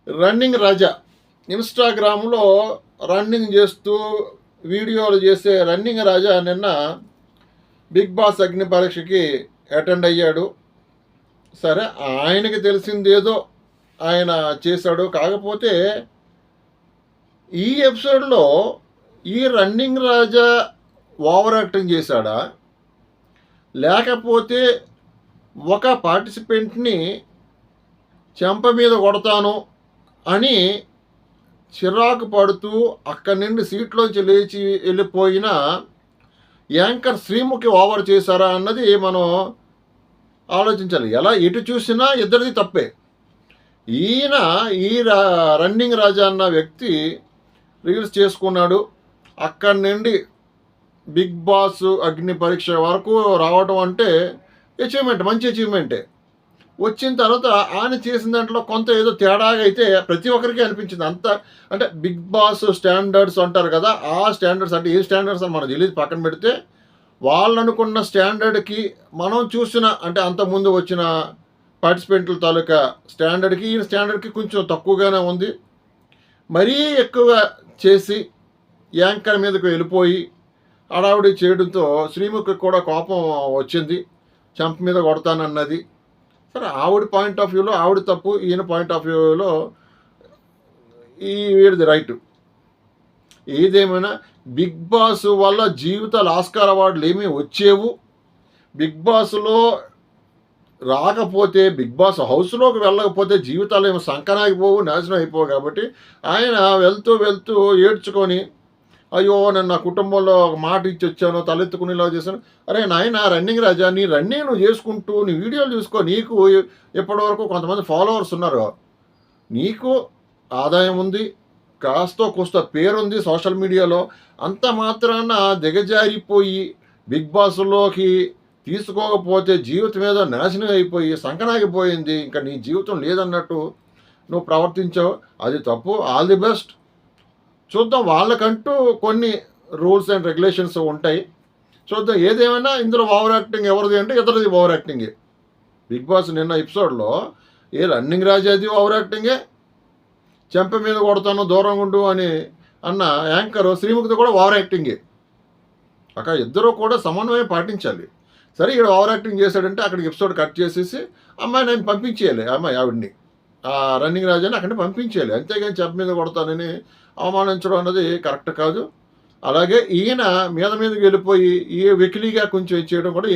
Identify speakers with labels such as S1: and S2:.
S1: Running రాజా ఇన్‌స్టాగ్రామ్‌లో running చేస్తూ వీడియోలు చేసే రన్నింగ్ రాజా నిన్న 'బిగ్ బాస్' అగ్ని పరీక్షకి అటెండ్ అయ్యాడు. సరే, ఆయనకి తెలిసిందేదో ఆయన చేశాడు. కాకపోతే ఈ ఎపిసోడ్‌లో ఈ రన్నింగ్ రాజా ఓవర్ యాక్టింగ్ చేశాడా? లేకపోతే ఒక పార్టిసిపెంట్‌ని చెంప మీద కొడతాను అని చిరాకు పడుతూ అక్కడి నుండి సీట్లోంచి లేచి వెళ్ళిపోయిన యాంకర్ శ్రీముఖి ఓవర్ చేశారా అన్నది మనం ఆలోచించాలి. ఎటు చూసినా ఇద్దరిది తప్పే. ఈయన ఈ రన్నింగ్ రాజా అన్న వ్యక్తి రీల్స్ చేసుకున్నాడు. అక్కడి నుండి బిగ్ బాస్ అగ్ని పరీక్ష వరకు రావడం అంటే అచీవ్మెంట్, మంచి అచీవ్మెంటే. వచ్చిన తర్వాత ఆయన చేసిన దాంట్లో కొంత ఏదో తేడాగా అయితే ప్రతి ఒక్కరికి అనిపించింది. అంత అంటే బిగ్ బాస్ స్టాండర్డ్స్ అంటారు కదా, ఆ స్టాండర్డ్స్ అంటే ఏ స్టాండర్డ్స్ అని మనకు తెలియదు, పక్కన పెడితే వాళ్ళు అనుకున్న స్టాండర్డ్కి మనం చూసిన అంటే అంతకుముందు వచ్చిన పార్టిసిపెంట్ల తాలూకా స్టాండర్డ్కి ఈ స్టాండర్డ్కి కొంచెం తక్కువగానే ఉంది. మరీ ఎక్కువగా చేసి యాంకర్ మీదకు వెళ్ళిపోయి హడావుడి చేయడంతో శ్రీముఖికి కూడా కోపం వచ్చింది. చెంప మీద కొడతానన్నది. సరే, ఆవిడ పాయింట్ ఆఫ్ వ్యూలో ఆవిడ తప్పు, ఈయన పాయింట్ ఆఫ్ వ్యూలో వీడిది రైట్. ఏదేమైనా బిగ్ బాస్ వల్ల జీవితాలు ఆస్కార్ అవార్డులు ఏమీ వచ్చేవు. బిగ్ బాస్లో రాకపోతే, బిగ్ బాస్ హౌస్లోకి వెళ్ళకపోతే జీవితాలు ఏమో సంకనాగిపోవు, నాశనం అయిపోవు. కాబట్టి ఆయన వెళ్తూ వెళ్తూ ఏడ్చుకొని, అయ్యో నేను నా కుటుంబంలో ఒక మాట ఇచ్చి వచ్చాను, తలెత్తుకునేలా చేశాను. అరే నాయన రన్నింగ్ రాజా, నీ రన్నింగ్ నువ్వు చేసుకుంటూ నీ వీడియోలు చూసుకో. నీకు ఇప్పటివరకు కొంతమంది ఫాలోవర్స్ ఉన్నారు, నీకు ఆదాయం ఉంది, కాస్తో కూస్త పేరుంది సోషల్ మీడియాలో. అంత మాత్రాన దిగజారిపోయి బిగ్ బాస్లోకి తీసుకోకపోతే జీవితం ఏదో నాశనం అయిపోయి సంకనాగిపోయింది, ఇంకా నీ జీవితం లేదన్నట్టు నువ్వు ప్రవర్తించావు. అది తప్పు. All the best. చూద్దాం, వాళ్ళకంటూ కొన్ని రూల్స్ అండ్ రెగ్యులేషన్స్ ఉంటాయి. చూద్దాం. ఏదేమైనా ఇందులో ఓవర్ యాక్టింగ్ ఎవరిది అంటే ఇతరుది ఓవర్ యాక్టింగే. బిగ్ బాస్ నిన్న ఎపిసోడ్లో రన్నింగ్ రాజాది ఓవర్ యాక్టింగే, చెంప మీద కొడతాను దూరంగా ఉండు అని అన్న యాంకర్ శ్రీముఖితో కూడా ఓవర్ యాక్టింగే. అక్కడ ఇద్దరు కూడా సమన్వయం పాటించాలి. సరే, ఇక్కడ ఓవర్ యాక్టింగ్ చేశాడంటే అక్కడికి ఎపిసోడ్ కట్ చేసేసి అమ్మాయి నేను పంపించేయాలి, ఆవిడ్ని రన్నింగ్ రాజాని అక్కడిని పంపించేయాలి. అంతేగాని చెంప మీద కొడతానని అవమానించడం అన్నది కరెక్ట్ కాదు. అలాగే ఈయన మీదకి వెళ్ళిపోయి ఈ వెకిలిగా కొంచెం చేయడం కూడా